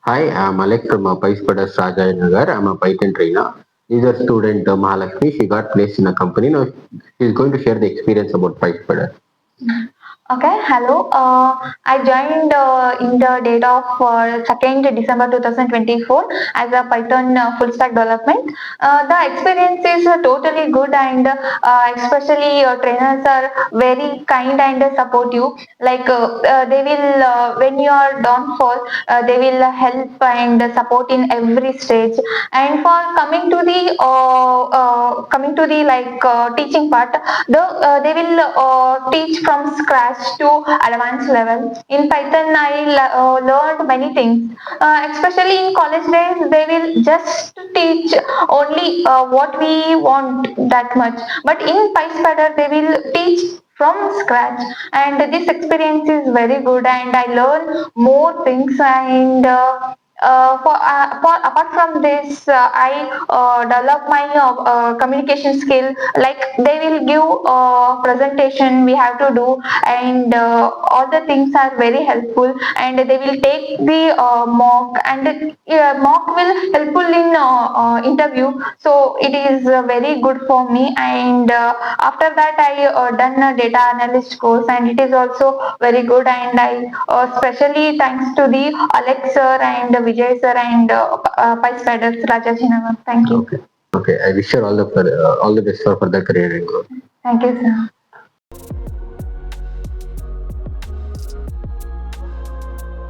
Hi, I'm Alex from PySpiders Rajajinagar. I'm a Python trainer. This is a student, Mahalaxmi. She got placed in a company. Now she's going to share the experience about PySpiders. Okay, hello. I joined in the date of 2nd December 2024 as a Python full stack development. The experience is totally good and especially trainers are very kind and supportive. Like they will, when you are downfall, they will help and support in every stage. And for coming to the teaching part, they will teach from scratch to advanced level. In Python, I learned many things. Especially in college days, they will just teach only what we want that much. But in PySpider, they will teach from scratch, and this experience is very good. And I learn more things and. For apart from this, I develop my communication skill. Like they will give presentation we have to do, and all the things are very helpful. And they will take the mock, and mock will helpful in interview. So it is very good for me. And after that, I done a data analyst course, and it is also very good. And I especially thanks to the Alex Sir and Vijay Sir and PySpiders Rajajinagar. Thank you. Okay. Okay. I wish her all the best for further career and growth. Thank you, sir.